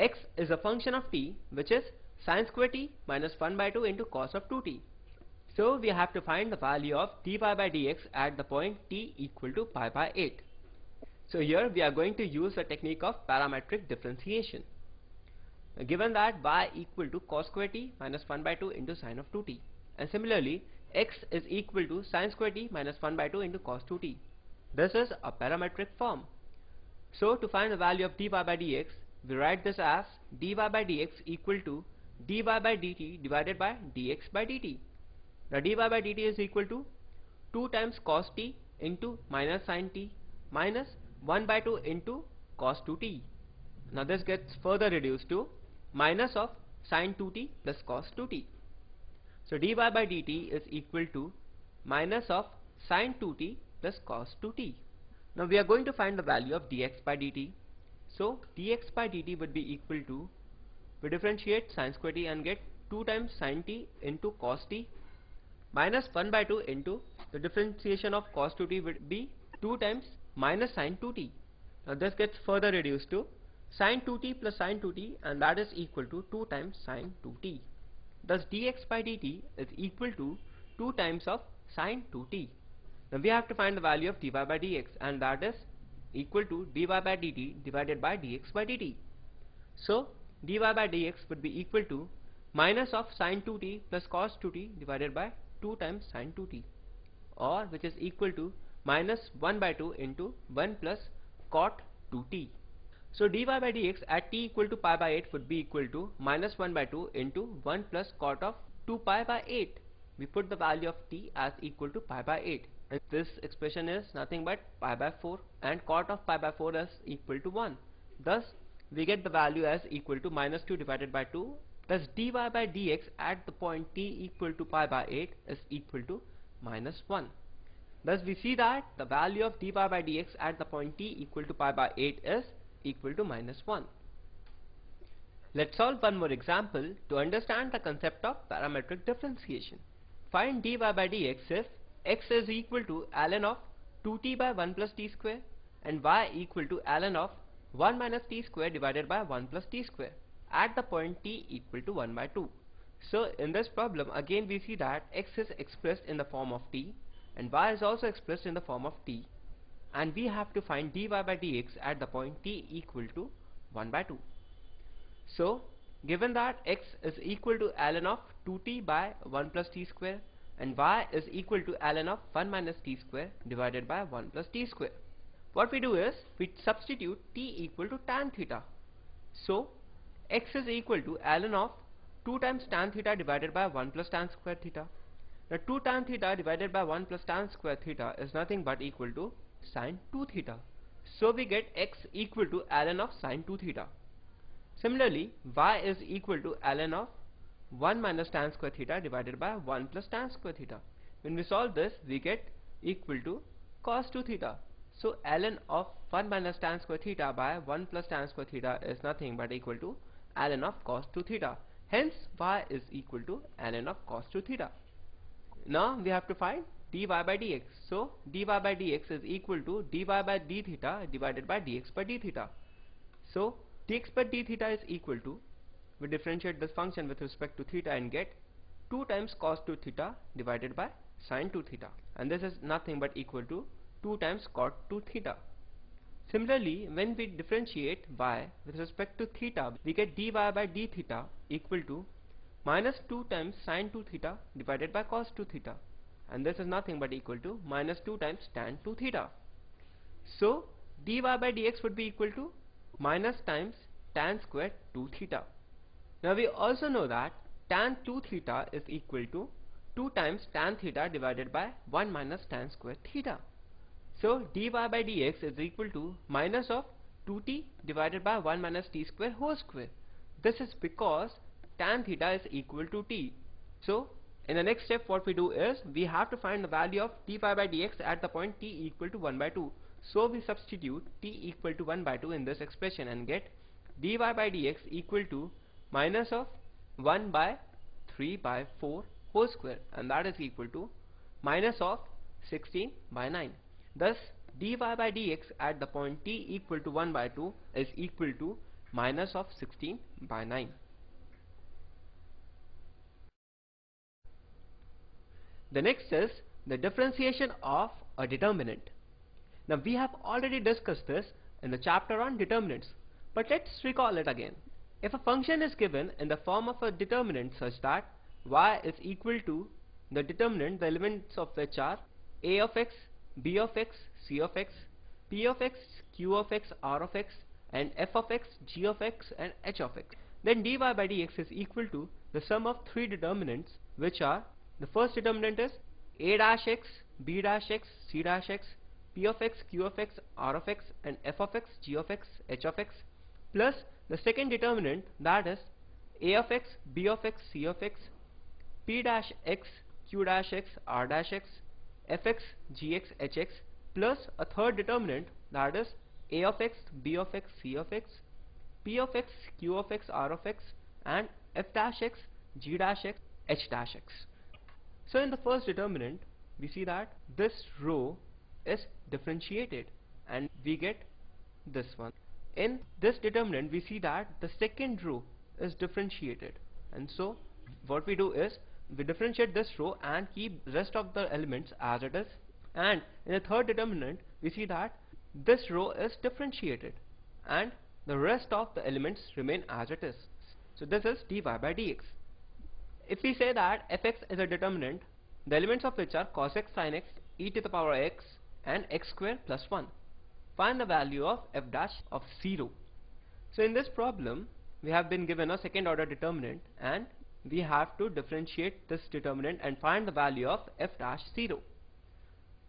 x is a function of t, which is sin square t minus 1 by 2 into cos of 2t. So we have to find the value of dy by dx at the point t equal to pi by 8. So here we are going to use the technique of parametric differentiation. Given that y equal to cos square t minus 1 by 2 into sin of 2t, and similarly x is equal to sin square t minus 1 by 2 into cos 2t. This is a parametric form. So to find the value of dy by dx, we write this as dy by dx equal to dy by dt divided by dx by dt. Now dy by dt is equal to 2 times cos t into minus sin t minus 1 by 2 into cos 2t. Now this gets further reduced to minus of sin 2t plus cos 2t. So dy by dt is equal to minus of sin 2t plus cos 2t. Now we are going to find the value of dx by dt. So dx by dt would be equal to, we differentiate sin square t and get 2 times sin t into cos t minus 1 by 2 into the differentiation of cos 2t would be 2 times minus sin 2t. Now this gets further reduced to sin 2t plus sin 2t, and that is equal to 2 times sin 2t. Thus dx by dt is equal to 2 times of sin 2t. Now we have to find the value of dy by dx, and that is equal to dy by dt divided by dx by dt. So dy by dx would be equal to minus of sin 2t plus cos 2t divided by 2 times sin 2t, or which is equal to minus 1 by 2 into 1 plus cot 2t. So dy by dx at t equal to pi by 8 would be equal to minus 1 by 2 into 1 plus cot of 2 pi by 8. We put the value of t as equal to pi by 8. This expression is nothing but pi by 4, and cot of pi by 4 is equal to 1. Thus we get the value as equal to minus 2 divided by 2. Thus dy by dx at the point t equal to pi by 8 is equal to minus 1. Thus we see that the value of dy by dx at the point t equal to pi by 8 is equal to minus 1. Let's solve one more example to understand the concept of parametric differentiation. Find dy by dx if x is equal to ln of 2t by 1 plus t square and y equal to ln of 1 minus t square divided by 1 plus t square at the point t equal to 1 by 2. So in this problem again we see that x is expressed in the form of t and y is also expressed in the form of t, and we have to find dy by dx at the point t equal to 1 by 2. So given that x is equal to ln of 2t by 1 plus t square and y is equal to ln of 1 minus t square divided by 1 plus t square, what we do is we substitute t equal to tan theta. So x is equal to ln of 2 times tan theta divided by 1 plus tan square theta. Now 2 tan theta divided by 1 plus tan square theta is nothing but equal to sin 2 theta. So we get x equal to ln of sin 2 theta. Similarly, y is equal to ln of 1 minus tan square theta divided by 1 plus tan square theta. When we solve this, we get equal to cos 2 theta. So ln of 1 minus tan square theta by 1 plus tan square theta is nothing but equal to ln of cos 2 theta. Hence y is equal to ln of cos 2 theta. Now we have to find dy by dx. So dy by dx is equal to dy by d theta divided by dx by d theta. So dx by d theta is equal to, we differentiate this function with respect to theta and get 2 times cos 2 theta divided by sin 2 theta, and this is nothing but equal to 2 times cot 2 theta. Similarly, when we differentiate y with respect to theta, we get dy by d theta equal to minus 2 times sin 2 theta divided by cos 2 theta, and this is nothing but equal to minus 2 times tan 2 theta. So dy by dx would be equal to minus times tan square 2 theta. Now we also know that tan 2 theta is equal to 2 times tan theta divided by 1 minus tan square theta. So dy by dx is equal to minus of 2t divided by 1 minus t square whole square. This is because tan theta is equal to t. So in the next step what we do is we have to find the value of dy by dx at the point t equal to 1 by 2. So we substitute t equal to 1 by 2 in this expression and get dy by dx equal to minus of 1 by 3 by 4 whole square, and that is equal to minus of 16 by 9. Thus dy by dx at the point t equal to 1 by 2 is equal to minus of 16 by 9. The next is the differentiation of a determinant. Now we have already discussed this in the chapter on determinants, but let's recall it again. If a function is given in the form of a determinant such that y is equal to the determinant, the elements of which are a of x, b of x, c of x, p of x, q of x, r of x, and f of x, g of x, and h of x, then dy by dx is equal to the sum of three determinants, which are, the first determinant is a dash x, b dash x, c dash x, p of x, q of x, r of x, and f of x, g of x, h of x, plus the second determinant, that is a of x, b of x, c of x, p dash x, q dash x, r dash x, fx, gx, hx, plus a third determinant, that is a of x, b of x, c of x, p of x, q of x, r of x, and f dash x, g dash x, h dash x. So in the first determinant, we see that this row is differentiated and we get this one. In this determinant, we see that the second row is differentiated, and so what we do is we differentiate this row and keep rest of the elements as it is. And in the third determinant, we see that this row is differentiated and the rest of the elements remain as it is. So this is dy by dx. If we say that fx is a determinant, the elements of which are cos x, sin x, e to the power x, and x square plus 1. Find the value of f dash of 0. So in this problem, we have been given a second order determinant and we have to differentiate this determinant and find the value of f dash 0.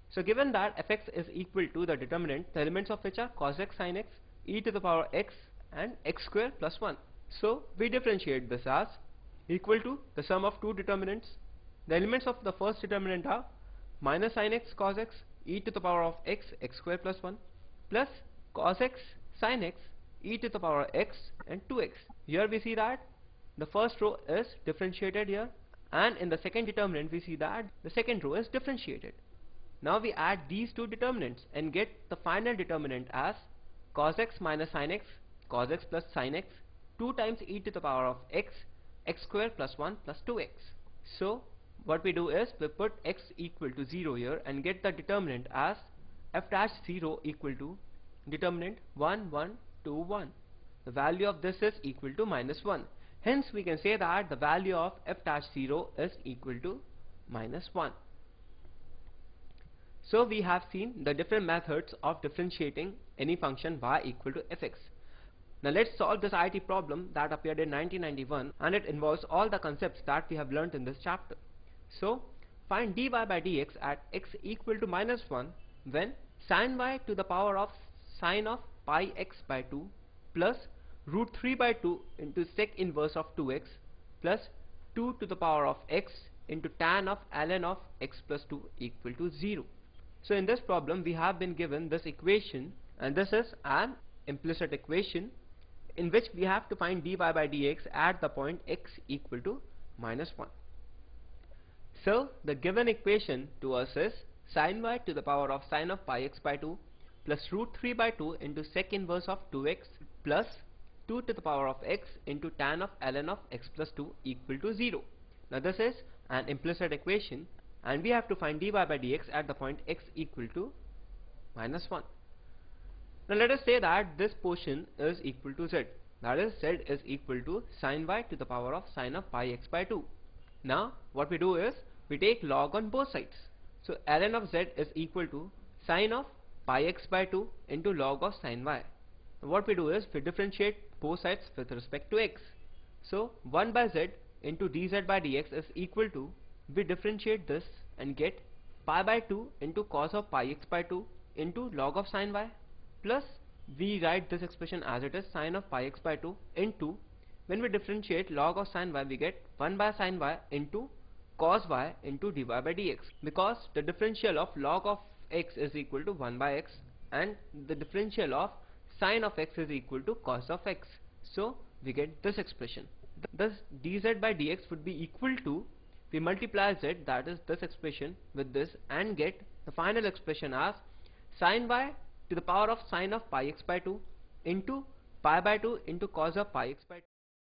So given that fx is equal to the determinant, the elements of which are cos x, sin x, e to the power x, and x square plus 1. So we differentiate this as equal to the sum of two determinants. The elements of the first determinant are minus sin x cos x, e to the power of x, x square plus 1, plus cos x sin x, e to the power x, and 2x. Here we see that the first row is differentiated here, and in the second determinant we see that the second row is differentiated. Now we add these two determinants and get the final determinant as cos x minus sin x, cos x plus sin x, 2 times e to the power of x, x square plus 1 plus 2x. So what we do is we put x equal to 0 here and get the determinant as f dash 0 equal to determinant 1, 1, 2, 1. The value of this is equal to minus 1. Hence we can say that the value of f dash 0 is equal to minus 1. So we have seen the different methods of differentiating any function y equal to fx. Now let's solve this IIT problem that appeared in 1991, and it involves all the concepts that we have learnt in this chapter. So find dy by dx at x equal to minus 1 when sin y to the power of sine of pi x by 2 plus root 3 by 2 into sec inverse of 2x plus 2 to the power of x into tan of ln of x plus 2 equal to 0. So in this problem we have been given this equation, and this is an implicit equation in which we have to find dy by dx at the point x equal to minus 1. So the given equation to us is sin y to the power of sine of pi x by 2 plus root 3 by 2 into sec inverse of 2x plus 2 to the power of x into tan of ln of x plus 2 equal to 0. Now this is an implicit equation and we have to find dy by dx at the point x equal to minus 1. Now let us say that this portion is equal to z, that is z is equal to sin y to the power of sine of pi x by 2. Now what we do is we take log on both sides. So ln of z is equal to sine of pi x by 2 into log of sin y. What we do is we differentiate both sides with respect to x. So 1 by z into dz by dx is equal to, we differentiate this and get pi by 2 into cos of pi x by 2 into log of sin y, plus we write this expression as it is sine of pi x by 2 into, when we differentiate log of sin y we get 1 by sin y into cos y into dy by dx, because the differential of log of x is equal to 1 by x and the differential of sin of x is equal to cos of x. So we get this expression. Thus dz by dx would be equal to, we multiply z, that is this expression, with this and get the final expression as sin y to the power of sine of pi x by 2 into pi by 2 into cos of pi x by 2.